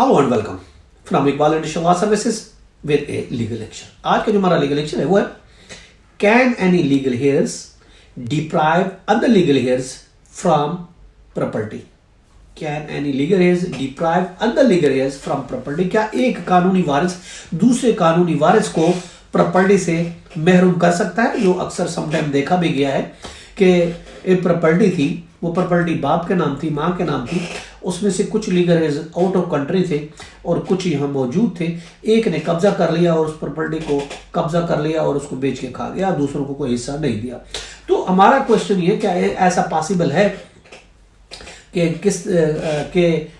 Hello and welcome from Iqbal industrial law services with a legal lecture. आज का जो हमारा लीगल लेक्चर है वो है can any legal hairs deprive other legal hairs from property. Can any legal hairs deprive other legal hairs from property. क्या एक कानूनी वारिस दूसरे कानूनी वारिस को प्रॉपर्टी से महरूम कर सकता है? जो अक्सर समटाइम देखा भी गया है कि एक प्रॉपर्टी थी, वो प्रॉपर्टी बाप के नाम थी, माँ के नाम थी, उसमें से कुछ legal hairs out of country थे और कुछ यहाँ मौजूद थे। एक ने कब्जा कर लिया और उस प्रॉपर्टी को कब्जा कर लिया और उसको बेच के खा गया, दूसरों को कोई हिस्सा नहीं दिया। तो हमारा क्वेश्चन ये, क्या ऐसा पॉसिबल है कि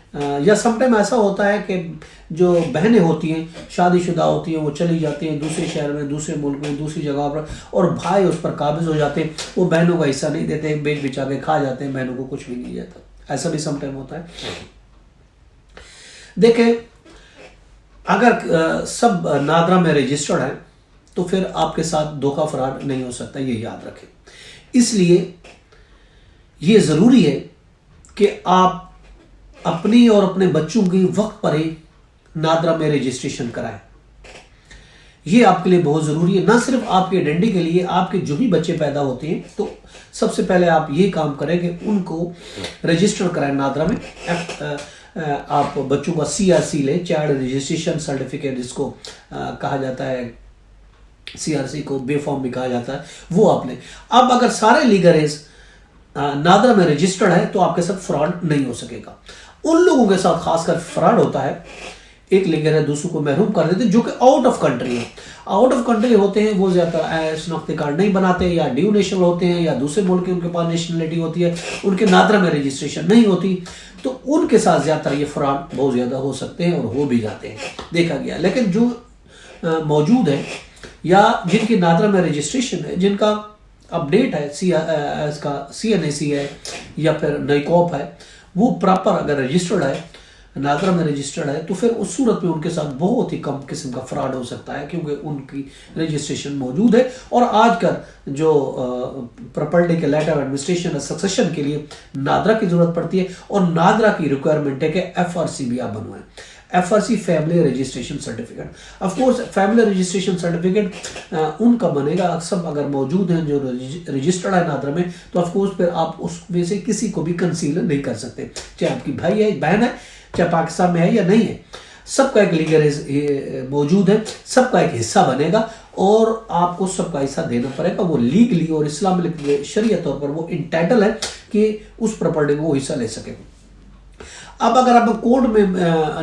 या समटाइम ऐसा होता है कि जो बहनें होती हैं, शादीशुदा होती हैं, वो चली जाती हैं दूसरे शहर में, दूसरे मुल्क में, दूसरी जगह पर, और भाई उस पर काबिज हो जाते हैं, वो बहनों का हिस्सा नहीं देते, बेच बिचा के खा जाते हैं, बहनों को कुछ भी नहीं जाता। ऐसा भी समटाइम होता है। देखें, अगर सब नादरा में रजिस्टर्ड है तो फिर आपके साथ धोखा फ्रॉड नहीं हो सकता, ये याद रखें। इसलिए ये जरूरी है कि आप अपनी और अपने बच्चों की वक्त पर ही नादरा में रजिस्ट्रेशन कराएं। ये आपके लिए बहुत जरूरी है, ना सिर्फ आपके आइडेंटिटी के लिए, आपके जो भी बच्चे पैदा होते हैं तो सबसे पहले आप ये काम करें कि उनको रजिस्टर कराएं नादरा में। आप बच्चों का CRC लें, चाइल्ड रजिस्ट्रेशन सर्टिफिकेट जिसको कहा जाता है, CRC को बे फॉर्म भी कहा जाता है, वो आप लें। अब अगर सारे लीगल नादरा में रजिस्टर्ड है तो आपके साथ फ्रॉड नहीं हो सकेगा। उन लोगों के साथ खासकर फ्रॉड होता है, एक लीगल है दूसरों को महरूम कर देते जो कि आउट ऑफ कंट्री है। आउट ऑफ कंट्री होते हैं वो ज्यादातर शनाख्ती कार्ड नहीं बनाते, या ड्यू नेशनल होते हैं, या दूसरे मुल्क के उनके पास नेशनलिटी होती है, उनके नादरा में रजिस्ट्रेशन नहीं होती, तो उनके साथ ज्यादातर ये फ्रॉड बहुत ज्यादा हो सकते हैं और हो भी जाते हैं, देखा गया। लेकिन जो मौजूद है या जिनकी नादरा में रजिस्ट्रेशन है, जिनका अपडेट है, इसका CNAC है या फिर नईकॉप है, वो प्रॉपर अगर रजिस्टर्ड है, नादरा में रजिस्टर्ड है, तो फिर उस सूरत में उनके साथ बहुत ही कम किस्म का फ्रॉड हो सकता है, क्योंकि उनकी रजिस्ट्रेशन मौजूद है। और आजकल जो प्रॉपर्टी के लेटर ऑफ एडमिनिस्ट्रेशन सक्सेशन के लिए नादरा की जरूरत पड़ती है, और नादरा की रिक्वायरमेंट है कि FRC भी आप बनवाएं, FRC family registration certificate. Of course family registration certificate उनका बनेगा, सब अगर मौजूद हैं जो रजिस्टर्ड है नादरा में, तो ऑफ कोर्स फिर आप उसमें से किसी को भी कंसील नहीं कर सकते, चाहे आपकी भाई है, बहन है, चाहे पाकिस्तान में है या नहीं है, सबका एक लीगल मौजूद है, सबका एक हिस्सा बनेगा और आपको सबका हिस्सा देना पड़ेगा। वो लीगली और इस्लामिक शरीयत तौर पर वो इंटाइटल है कि उस प्रॉपर्टी में वो हिस्सा ले सके। अब अगर आप कोर्ट में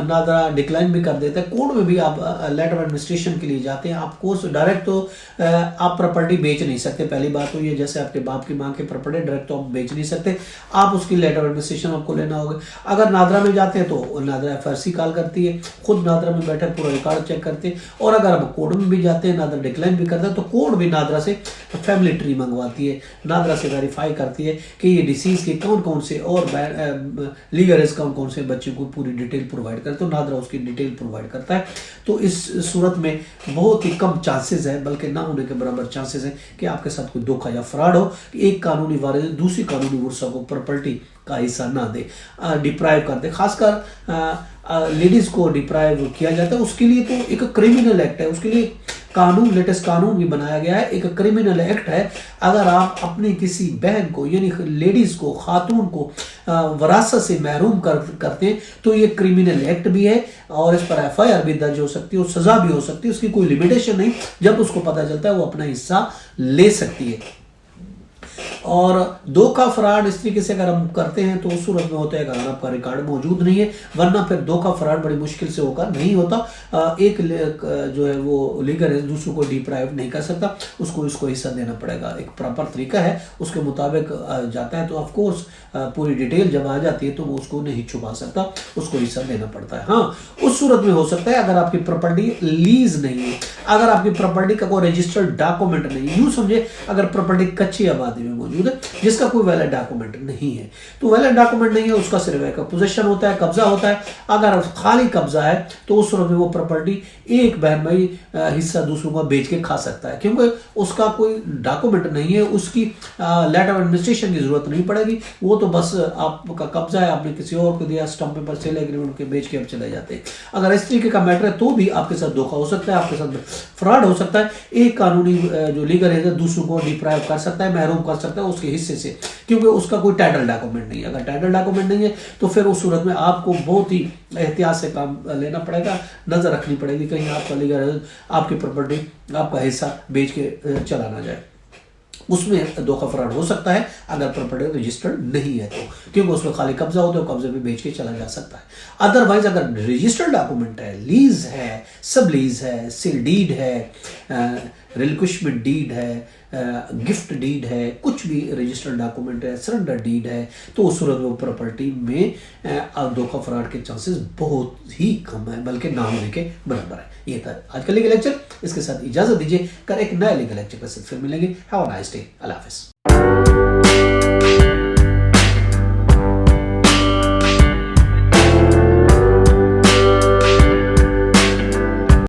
नादरा डिक्लाइन भी कर देते हैं, कोर्ट में भी आप लेटर ऑफ एडमिनिस्ट्रेशन के लिए जाते हैं, आप कोर्स डायरेक्ट तो आप प्रॉपर्टी बेच नहीं सकते। पहली बात तो ये, जैसे आपके बाप की माँ की प्रॉपर्टी डायरेक्ट तो आप बेच नहीं सकते, आप उसकी लेटर ऑफ एडमिनिस्ट्रेशन आपको लेना होगा। अगर नादरा में जाते हैं तो नादरा FRC कॉल करती है, खुद नादरा में बैठे पूरा रिकॉर्ड चेक करते हैं। और अगर आप कोर्ट में भी जाते हैं, नादरा डिक्लाइन भी करते हैं, तो कोर्ट भी नादरा से फैमिली ट्री मंगवाती है, नादरा से वेरीफाई करती है कि ये डिसीज के कौन कौन से और लीगल कौन से बच्चे को पूरी डिटेल प्रोवाइड करे, तो नादरा उसकी डिटेल प्रोवाइड करता है। तो इस सूरत में बहुत ही कम चांसेस है, बल्कि ना होने के बराबर चांसेस है कि आपके साथ कोई धोखा या फ्रॉड हो, कि एक कानूनी वारिस दूसरी कानूनी वर्षा को प्रॉपर्टी का हिस्सा ना दे, डिप्राइव कर दे। खासकर लेडीज को डिप्राइव किया जाता है, उसके लिए तो एक क्रिमिनल एक्ट है, उसके लिए कानून, लेटेस्ट कानून भी बनाया गया है, एक क्रिमिनल एक्ट है। अगर आप अपनी किसी बहन को, यानी लेडीज को, खातून को वरासत से महरूम करते हैं तो ये क्रिमिनल एक्ट भी है और इस पर FIR भी दर्ज हो सकती है और सजा भी हो सकती है। उसकी कोई लिमिटेशन नहीं, जब उसको पता चलता है वो अपना हिस्सा ले सकती है। और धोखा फ्रॉड इस तरीके से अगर हम करते हैं तो उस सूरत में होता है अगर आपका रिकॉर्ड मौजूद नहीं है, वरना फिर धोखा फ्रॉड बड़ी मुश्किल से होकर नहीं होता। एक जो है वो लीगल है दूसरों को डिप्राइव नहीं कर सकता, उसको इसको हिस्सा देना पड़ेगा, एक प्रॉपर तरीका है, उसके मुताबिक जाता है। तो ऑफ कोर्स पूरी डिटेल जब आ जाती है तो वो उसको नहीं छुपा सकता, उसको हिस्सा देना पड़ता है। हाँ, उस सूरत में हो सकता है अगर आपकी प्रॉपर्टी लीज नहीं है, अगर आपकी प्रॉपर्टी का कोई रजिस्टर्ड डॉक्यूमेंट नहीं, यूं समझे अगर प्रॉपर्टी कच्ची आबादी में मौजूद है जिसका कोई वैलिड डॉक्यूमेंट नहीं है, तो वैलिड डॉक्यूमेंट नहीं है, उसका सिर्फ एक पोजीशन होता है, कब्जा होता है। अगर खाली कब्जा है तो उस सूरत में वो प्रॉपर्टी एक बहन भाई हिस्सा दूसरों को बेच के खा सकता है, क्योंकि उसका कोई डॉक्यूमेंट नहीं है, उसकी लेटर ऑफ एडमिनिस्ट्रेशन की जरूरत नहीं पड़ेगी। वो तो बस आपका कब्जा है, आपने किसी और को दिया, स्टम्प पेपर सेल एग्रीमेंट के बेच के आप चले जाते हैं। अगर इस तरीके का मैटर है तो भी आपके साथ धोखा हो सकता है, आपके साथ फ्रॉड हो सकता है। एक कानूनी जो लीगल है दूसरों को डिप्राइव कर सकता है, महरूम कर सकता है उसके हिस्से से, क्योंकि उसका कोई टाइटल डॉक्यूमेंट नहीं है। अगर टाइटल डॉक्यूमेंट नहीं है तो फिर उस सूरत में आपको बहुत ही एहतियात से काम लेना पड़ेगा, नजर रखनी पड़ेगी कहीं आपका लीगल आपकी प्रॉपर्टी आपका हिस्सा बेच के चला ना जाए। उसमें धोखा फ्रॉड हो सकता है अगर प्रॉपर्टी रजिस्टर्ड नहीं है तो, क्योंकि उसमें खाली कब्जा होता है, कब्जे पे बेच के चला जा सकता है। अदरवाइज अगर रजिस्टर्ड डॉक्यूमेंट है, लीज है, सब लीज है, सेल डीड है, रिलिक्विशमेंट डीड है, गिफ्ट डीड है, कुछ भी रजिस्टर्ड डॉक्यूमेंट है, सरेंडर डीड है, तो उस सूरत में प्रॉपर्टी में धोखा फ्रॉड के चांसेस बहुत ही कम है, बल्कि ना होने के बराबर है। ये था आज का लीगल लेक्चर, इसके साथ इजाजत दीजिए, कर एक नए लीगल लेक्चर के साथ फिर मिलेंगे। हैव अ नाइस डे, अल्लाह हाफिज़।